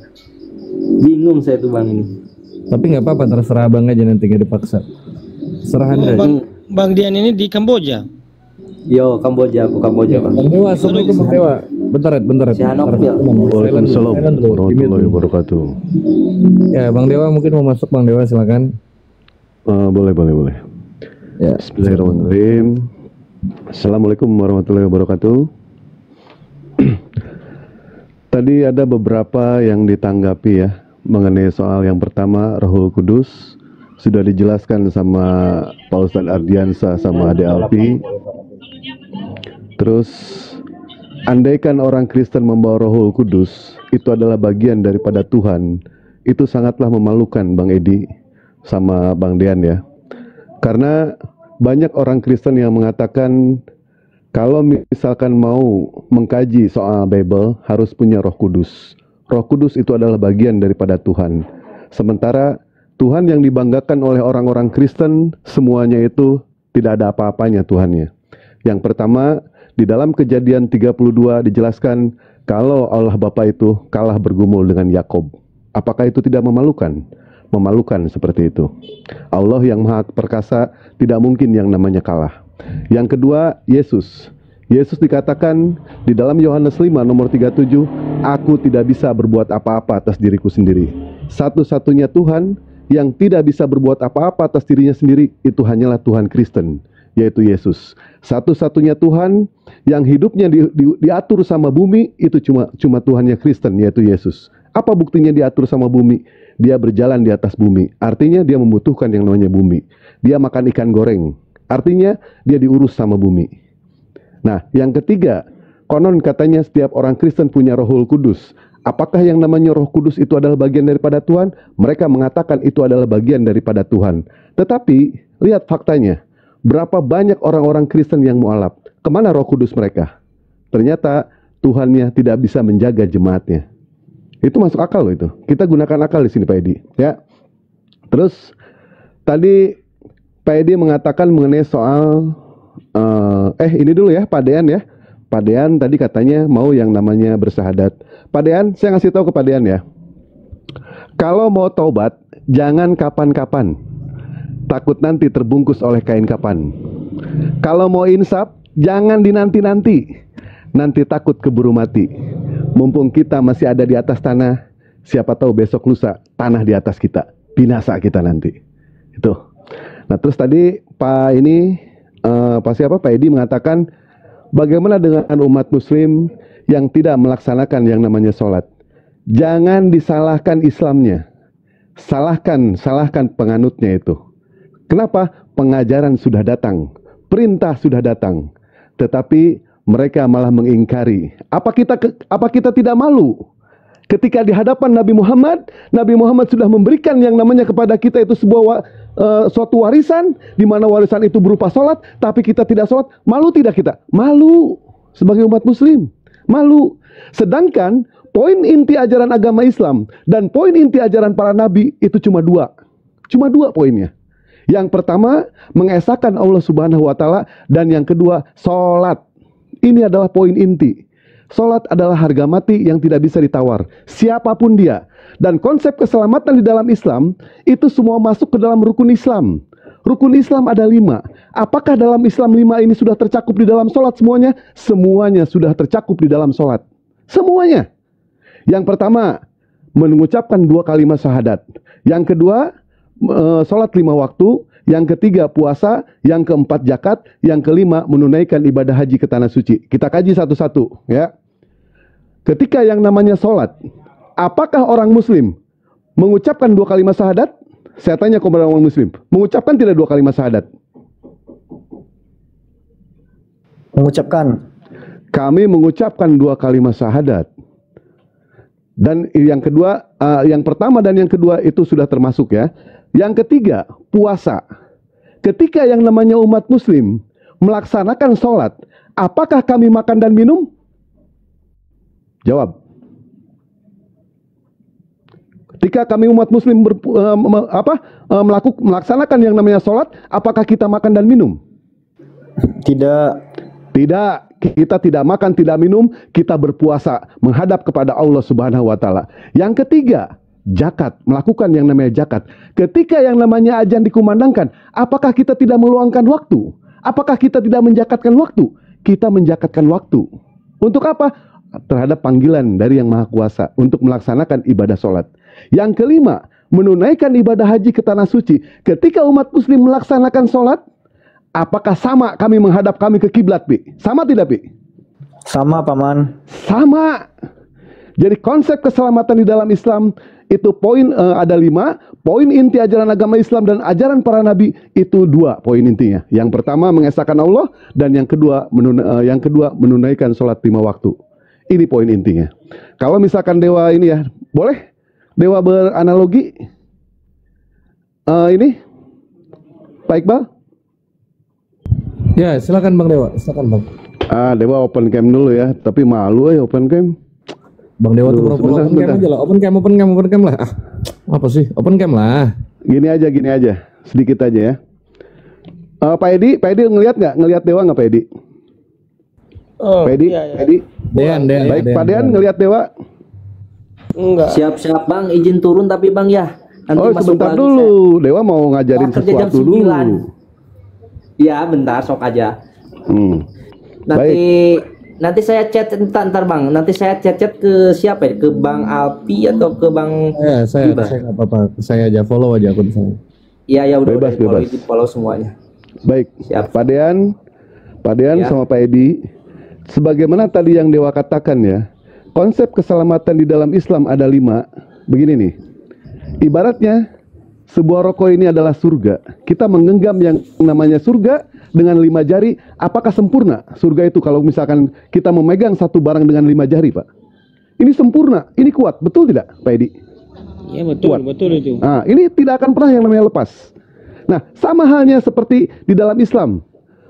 Bingung saya tuh bang ini. Tapi
nggak apa-apa, terserah abang aja, nanti nggak dipaksa. Serah aja.
Bang Dian ini di Kamboja.
Yo, Kamboja bang.
Bang Dewa, assalamualaikum Bang Dewa. Bentar.
Si Hanok,
Waalaikumsalam warahmatullahi wabarakatuh.
Ya, Bang Dewa mungkin mau masuk, Bang Dewa silakan.
Boleh.
Ya.
Bismillahirrahmanirrahim. Assalamualaikum warahmatullahi wabarakatuh. Tadi ada beberapa yang ditanggapi ya mengenai soal yang pertama, Rohul Kudus sudah dijelaskan sama Pak Ustadz Ardiansa sama Ade Alfi. Terus andaikan orang Kristen membawa Rohul Kudus itu adalah bagian daripada Tuhan, itu sangatlah memalukan Bang Edi sama Bang Dean ya. Karena banyak orang Kristen yang mengatakan kalau misalkan mau mengkaji soal Bible harus punya Roh Kudus. Roh Kudus itu adalah bagian daripada Tuhan. Sementara Tuhan yang dibanggakan oleh orang-orang Kristen semuanya itu tidak ada apa-apanya Tuhannya. Yang pertama, di dalam Kejadian 32 dijelaskan kalau Allah Bapa itu kalah bergumul dengan Yakob. Apakah itu tidak memalukan? Memalukan seperti itu. Allah yang Maha Perkasa tidak mungkin yang namanya kalah. Yang kedua, Yesus. Yesus dikatakan di dalam Yohanes 5 nomor 37, aku tidak bisa berbuat apa-apa atas diriku sendiri. Satu-satunya Tuhan yang tidak bisa berbuat apa-apa atas dirinya sendiri itu hanyalah Tuhan Kristen,
yaitu Yesus. Satu-satunya Tuhan yang hidupnya diatur sama bumi itu cuma Tuhannya Kristen, yaitu Yesus. Apa buktinya diatur sama bumi? Dia berjalan di atas bumi, artinya dia membutuhkan yang namanya bumi. Dia makan ikan goreng, artinya dia diurus sama bumi. Nah, yang ketiga, konon katanya setiap orang Kristen punya Rohul Kudus. Apakah yang namanya Roh Kudus itu adalah bagian daripada Tuhan? Mereka mengatakan itu adalah bagian daripada Tuhan. Tetapi, lihat faktanya. Berapa banyak orang-orang Kristen yang mualaf? Kemana Roh Kudus mereka? Ternyata Tuhannya tidak bisa menjaga jemaatnya. Itu masuk akal loh itu. Kita gunakan akal di sini Pak Edi. Ya. Terus, tadi Pak Edi mengatakan mengenai soal... ini dulu ya, Pak Dean ya. Pak Dean tadi katanya mau yang namanya bersahadat. Pak Dean, saya ngasih tahu ke Pak Dean ya. Kalau mau taubat, jangan kapan-kapan. Takut nanti terbungkus oleh kain kapan. Kalau mau insaf, jangan dinanti-nanti. Nanti takut keburu mati. Mumpung kita masih ada di atas tanah, siapa tahu besok lusa tanah di atas kita. Binasa kita nanti. Itu. Nah terus tadi Pak Pak Edi mengatakan, bagaimana dengan umat muslim yang tidak melaksanakan yang namanya sholat? Jangan disalahkan Islamnya. Salahkan penganutnya itu. Kenapa? Pengajaran sudah datang. Perintah sudah datang. Tetapi mereka malah mengingkari. Apa kita tidak malu? Ketika di hadapan Nabi Muhammad sudah memberikan yang namanya kepada kita itu suatu warisan, di mana warisan itu berupa sholat, tapi kita tidak sholat. Malu tidak kita? Malu sebagai umat muslim. Malu. Sedangkan poin inti ajaran agama Islam dan poin inti ajaran para nabi itu cuma dua. Cuma dua poinnya. Yang pertama, mengesahkan Allah Subhanahu wa Ta'ala, dan yang kedua, sholat. Ini adalah poin inti. Sholat adalah harga mati yang tidak bisa ditawar, siapapun dia. Dan konsep keselamatan di dalam Islam, itu semua masuk ke dalam rukun Islam. Rukun Islam ada 5. Apakah dalam Islam 5 ini sudah tercakup di dalam sholat semuanya? Semuanya sudah tercakup di dalam sholat. Semuanya. Yang pertama, mengucapkan 2 kalimat syahadat. Yang kedua, sholat 5 waktu. Yang ketiga, puasa. Yang keempat, zakat. Yang kelima, menunaikan ibadah haji ke tanah suci. Kita kaji satu-satu ya. Ketika yang namanya sholat, apakah orang muslim mengucapkan 2 kalimat syahadat? Saya tanya kepada orang muslim, mengucapkan tidak 2 kalimat syahadat?
Mengucapkan.
Kami mengucapkan 2 kalimat syahadat. Dan yang kedua, yang pertama dan yang kedua itu sudah termasuk ya. Yang ketiga, puasa. Ketika yang namanya umat muslim melaksanakan sholat, apakah kami makan dan minum? Jawab. Ketika kami umat muslim melaksanakan yang namanya sholat, apakah kita makan dan minum?
Tidak.
Tidak. Kita tidak makan, tidak minum, kita berpuasa menghadap kepada Allah Subhanahu wa Ta'ala. Yang ketiga, zakat, melakukan yang namanya zakat. Ketika yang namanya azan dikumandangkan, apakah kita tidak meluangkan waktu? Apakah kita tidak menjakatkan waktu? Kita menjakatkan waktu. Untuk apa? Terhadap panggilan dari Yang Maha Kuasa untuk melaksanakan ibadah sholat. Yang kelima, menunaikan ibadah haji ke tanah suci. Ketika umat muslim melaksanakan sholat, apakah sama kami menghadap kami ke kiblat, Pi? Sama tidak, Pi?
Sama, Paman.
Sama. Jadi konsep keselamatan di dalam Islam itu poin ada 5. Poin inti ajaran agama Islam dan ajaran para nabi itu 2 poin intinya. Yang pertama mengesahkan Allah, dan yang kedua menunaikan sholat 5 waktu. Ini poin intinya. Kalau misalkan dewa ini ya, boleh dewa beranalogi. Ini Pak Iqbal.
Ya, silakan Bang Dewa, silakan Bang.
Dewa open cam dulu ya, tapi malu ya open cam.
Bang Dewa tuh pura-pura open cam aja lah, open cam lah. Apa sih? Open cam lah.
Gini aja, sedikit aja ya. Pak Edi ngelihat nggak? Ngelihat Dewa nggak Pak Edi?
Oh,
Pak Edi,
iya.
Pak Edi.
Dean.
Baik, Pak Dean ngelihat Dewa.
Enggak.
Siap-siap Bang, izin turun tapi Bang ya. Nanti masuk
sebentar
lagi
dulu. Dewa mau ngajarin
kerja jam
sesuatu
9.
dulu.
Ya, bentar, sok aja. Nanti saya chat ntar Bang. Nanti saya chat ke siapa ya? Ke Bang Alpi atau ke Bang
Saya nggak apa-apa. Saya aja follow aja akun saya.
Iya, ya udah
Bebas.
follow semuanya.
Baik,
Siap.
Pak Dean
Ya.
sama Pak Edi, sebagaimana tadi yang Dewa katakan ya, konsep keselamatan di dalam Islam ada 5. Begini nih, ibaratnya sebuah rokok ini adalah surga. Kita menggenggam yang namanya surga dengan 5 jari. Apakah sempurna surga itu kalau misalkan kita memegang satu barang dengan 5 jari, Pak? Ini sempurna, ini kuat, betul tidak, Pak Edi?
Ya betul,
Kuat.
betul itu.
Nah, ini tidak akan pernah yang namanya lepas. Nah, sama halnya seperti di dalam Islam,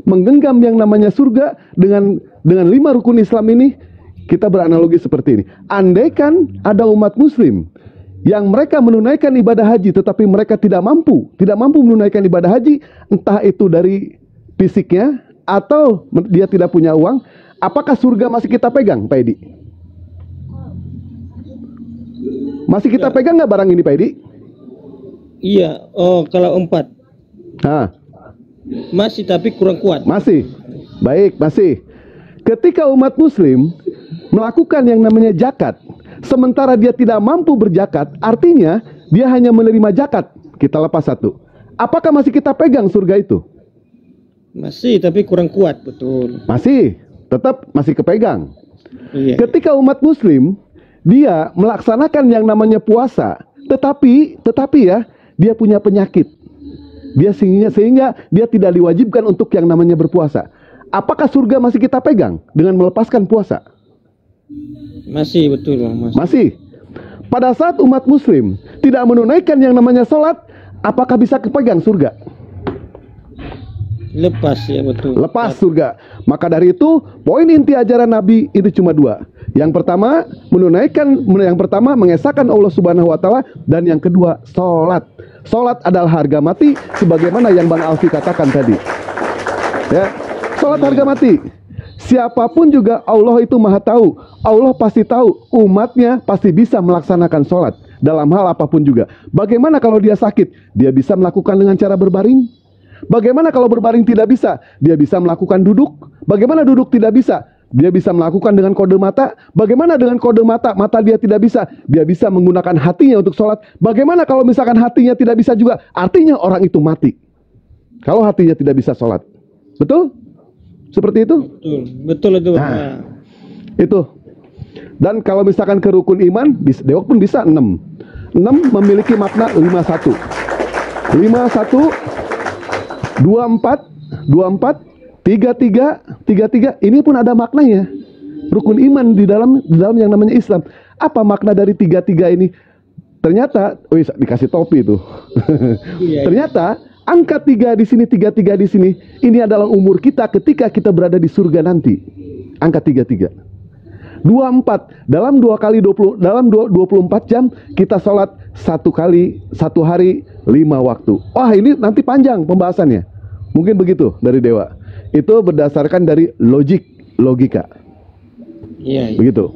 menggenggam yang namanya surga dengan 5 rukun Islam ini, kita beranalogi seperti ini. Andaikan ada umat Muslim yang mereka menunaikan ibadah haji, tetapi mereka tidak mampu menunaikan ibadah haji, entah itu dari fisiknya atau dia tidak punya uang, apakah surga masih kita pegang, Pak Edi? Masih kita pegang nggak barang ini, Pak Edi?
Iya, oh kalau 4
Nah,
masih tapi kurang kuat.
masih. Baik, masih. Ketika umat Muslim melakukan yang namanya zakat, sementara dia tidak mampu berzakat, artinya dia hanya menerima zakat. Kita lepas satu. Apakah masih kita pegang surga itu?
Masih tapi kurang kuat, betul.
Masih. Tetap masih kepegang.
Iya.
Ketika umat Muslim dia melaksanakan yang namanya puasa, tetapi ya dia punya penyakit. Dia sehingga dia tidak diwajibkan untuk yang namanya berpuasa. Apakah surga masih kita pegang dengan melepaskan puasa?
Masih betul, Bang.
Masih. Pada saat umat Muslim tidak menunaikan yang namanya sholat, apakah bisa kepegang surga?
Lepas ya betul.
Lepas surga. Maka dari itu, poin inti ajaran Nabi itu cuma 2. Yang pertama mengesahkan Allah Subhanahu wa taala, dan yang kedua sholat. Sholat adalah harga mati, sebagaimana yang Bang Alfi katakan tadi. Ya, sholat harga mati. Siapapun juga Allah itu maha tahu. Allah pasti tahu umatnya pasti bisa melaksanakan sholat dalam hal apapun juga. Bagaimana kalau dia sakit? Dia bisa melakukan dengan cara berbaring. Bagaimana kalau berbaring tidak bisa? Dia bisa melakukan duduk. Bagaimana duduk tidak bisa? Dia bisa melakukan dengan kode mata. Bagaimana dengan kode mata? Mata dia tidak bisa. Dia bisa menggunakan hatinya untuk sholat. Bagaimana kalau misalkan hatinya tidak bisa juga? Artinya orang itu mati kalau hatinya tidak bisa sholat. Betul? Seperti itu?
Betul, betul itu.
Nah, itu. Dan kalau misalkan ke rukun iman, Dewa pun bisa 6. 6 memiliki makna 51. 51, 24, 33. Ini pun ada maknanya. Rukun iman di dalam yang namanya Islam. Apa makna dari 33 ini? Ternyata, dikasih topi itu. Ternyata angka 3 di sini, 33 di sini, ini adalah umur kita ketika kita berada di surga nanti. Angka 33. 24 dalam 24 jam kita sholat 1 hari 5 waktu. Wah, ini nanti panjang pembahasannya. Mungkin begitu dari Dewa. Itu berdasarkan dari logika.
Iya.
Begitu.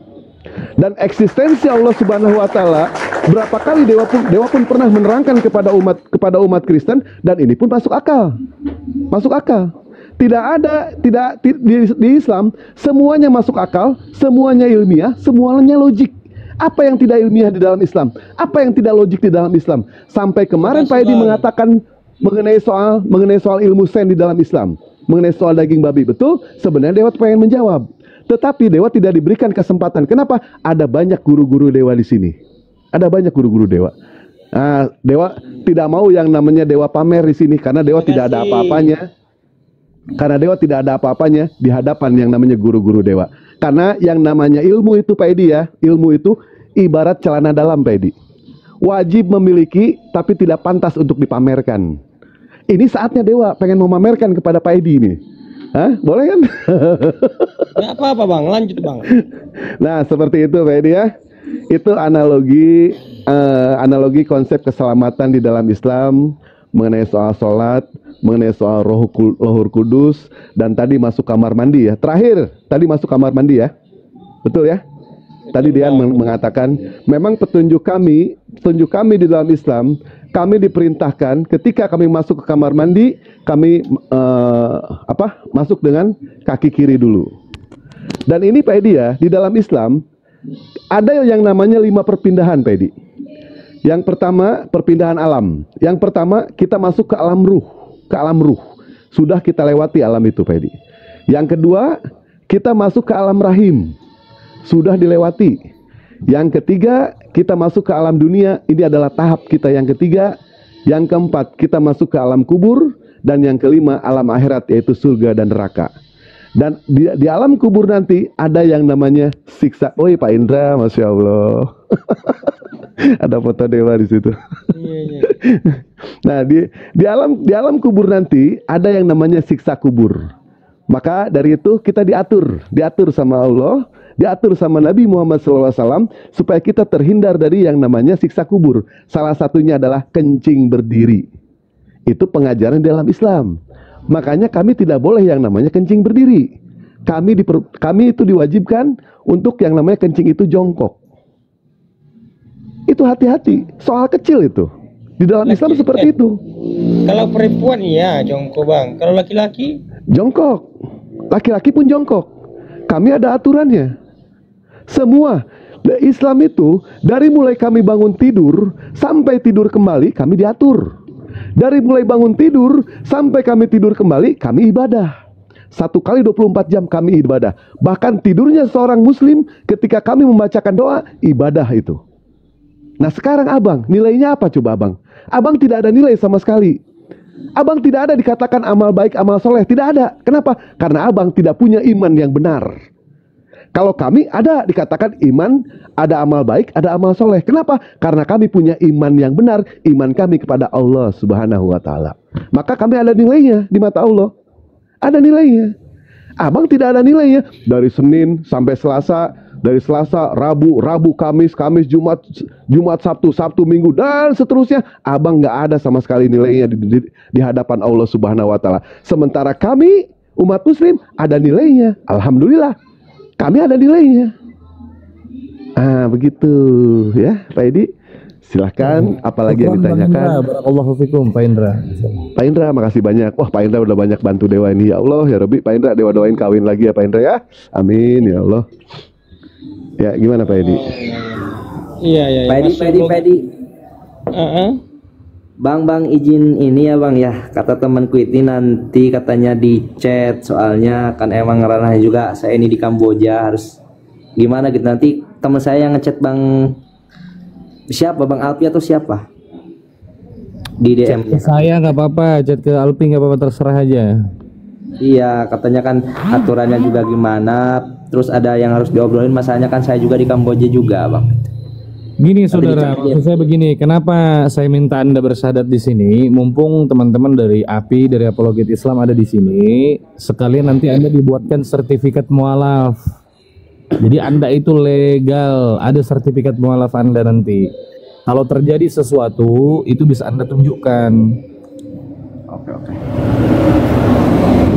Dan eksistensi Allah Subhanahu wa taala, berapa kali Dewa pun pernah menerangkan kepada umat Kristen, dan ini pun masuk akal. Masuk akal. Di Islam semuanya masuk akal, semuanya ilmiah, semuanya logik. Apa yang tidak ilmiah di dalam Islam? Apa yang tidak logik di dalam Islam? Sampai kemarin Pak Edi mengatakan mengenai soal ilmu sains di dalam Islam, mengenai soal daging babi. Betul? Sebenarnya Dewa pengen menjawab, tetapi Dewa tidak diberikan kesempatan. Kenapa? Ada banyak guru-guru Dewa di sini. Ada banyak guru-guru Dewa. Dewa tidak mau yang namanya Dewa pamer di sini, karena Dewa tidak ada apa-apanya. Karena Dewa tidak ada apa-apanya di hadapan yang namanya guru-guru Dewa. Karena yang namanya ilmu itu, Pak Edi ya, ilmu itu ibarat celana dalam, Pak Edi. Wajib memiliki, tapi tidak pantas untuk dipamerkan. Ini saatnya Dewa pengen memamerkan kepada Pak Edi ini. Hah? Boleh kan?
Nggak apa-apa, Bang. Lanjut, Bang.
Nah, seperti itu, Pak Edi ya. Itu analogi konsep keselamatan di dalam Islam mengenai soal sholat, mengenai soal rohur kudus, dan tadi masuk kamar mandi ya. Terakhir, tadi masuk kamar mandi ya. Betul ya? Tadi dia mengatakan, memang petunjuk kami di dalam Islam, kami diperintahkan ketika kami masuk ke kamar mandi, kami masuk dengan kaki kiri dulu. Dan ini Pak Edi ya, di dalam Islam ada yang namanya 5 perpindahan, Pak Edi. Yang pertama, perpindahan alam. Yang pertama, kita masuk ke alam ruh. Sudah kita lewati alam itu, Pak Edi. Yang kedua, kita masuk ke alam rahim. Sudah dilewati. Yang ketiga, kita masuk ke alam dunia. Ini adalah tahap kita yang ketiga. Yang keempat, kita masuk ke alam kubur. Dan yang kelima, alam akhirat, yaitu surga dan neraka. Dan di alam kubur nanti ada yang namanya siksa. Oi Pak Indra, Masya Allah. Ada foto dewa di situ. Nah, di alam kubur nanti ada yang namanya siksa kubur. Maka dari itu kita diatur sama Allah, diatur sama Nabi Muhammad SAW supaya kita terhindar dari yang namanya siksa kubur. Salah satunya adalah kencing berdiri. Itu pengajaran dalam Islam. Makanya kami tidak boleh yang namanya kencing berdiri. Kami itu diwajibkan untuk yang namanya kencing itu jongkok. Itu hati-hati, soal kecil itu. Di dalam Islam seperti itu.
Kalau perempuan ya jongkok bang. Kalau laki-laki?
Jongkok. Laki-laki pun jongkok. Kami ada aturannya. Semua Islam itu dari mulai kami bangun tidur sampai tidur kembali kami diatur. Dari mulai bangun tidur sampai kami tidur kembali, kami ibadah. 1 kali 24 jam kami ibadah. Bahkan tidurnya seorang muslim ketika kami membacakan doa, ibadah itu. Nah sekarang abang, nilainya apa coba abang? Abang tidak ada nilai sama sekali. Abang tidak ada dikatakan amal baik, amal soleh. Tidak ada. Kenapa? Karena abang tidak punya iman yang benar. Kalau kami ada dikatakan iman, ada amal baik, ada amal soleh. Kenapa? Karena kami punya iman yang benar, iman kami kepada Allah Subhanahu wa Ta'ala. Maka kami ada nilainya di mata Allah. Ada nilainya. Abang tidak ada nilainya. Dari Senin sampai Selasa, dari Selasa, Rabu, Kamis, Jumat, Sabtu, Minggu, dan seterusnya. Abang nggak ada sama sekali nilainya di hadapan Allah Subhanahu wa Ta'ala. Sementara kami, umat muslim, ada nilainya. Alhamdulillah. Kami ada nilainya. Begitu ya, Pak Edi. Silahkan, apalagi yang ditanyakan.
Barakallahu fikum, Pak Indra.
Pak Indra, makasih banyak. Wah, Pak Indra udah banyak bantu Dewa ini. Ya Allah, ya Rabbi, Pak Indra, Dewa doain kawin lagi ya Pak Indra ya. Amin, ya Allah. Ya, gimana Pak Edi?
Iya.
Pak Edi. Bang izin ini ya bang ya, kata temanku ini nanti katanya di chat, soalnya kan emang ranahnya juga saya ini di Kamboja, harus gimana gitu. Nanti teman saya yang ngechat bang siapa, Bang Alpi atau siapa di DM
Chat ke saya nggak apa-apa, chat ke Alpi nggak apa-apa, terserah aja.
Iya, katanya kan aturannya juga gimana, terus ada yang harus diobrolin, masalahnya kan saya juga di Kamboja juga bang.
Gini saudara, maksud saya begini, kenapa saya minta Anda bersyahadat di sini? Mumpung teman-teman dari API, dari Apologet Islam ada di sini, sekalian nanti Anda dibuatkan sertifikat mualaf. Jadi Anda itu legal, ada sertifikat mualaf Anda nanti. Kalau terjadi sesuatu, itu bisa Anda tunjukkan.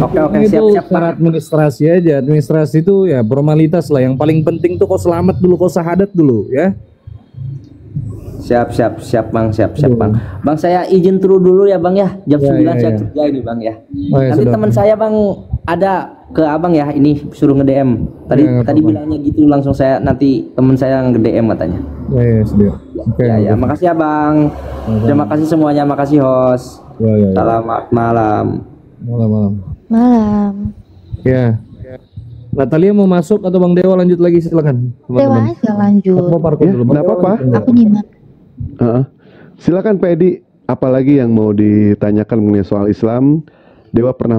Oke,
Itu
siap.
cara administrasi aja. Administrasi itu ya formalitas lah. Yang paling penting tuh kau selamat dulu, kau syahadat dulu ya.
Siap bang, siap bang. Bang saya izin turun dulu ya bang ya, jam 9 saya kerja ini bang ya. Nanti teman saya bang ada ke abang ya, ini suruh nge-DM. Tadi bilangnya gitu, langsung saya nanti teman saya nge-DM katanya. Ya, makasih ya bang. Terima kasih semuanya, makasih host. Selamat malam.
Malam.
Ya. Natalia mau masuk atau Bang Dewa lanjut lagi, silakan.
Dewa aja lanjut.
Nggak apa-apa.
Aku nyimak.
Silakan Pak Edi, apalagi yang mau ditanyakan mengenai soal Islam. Dewa pernah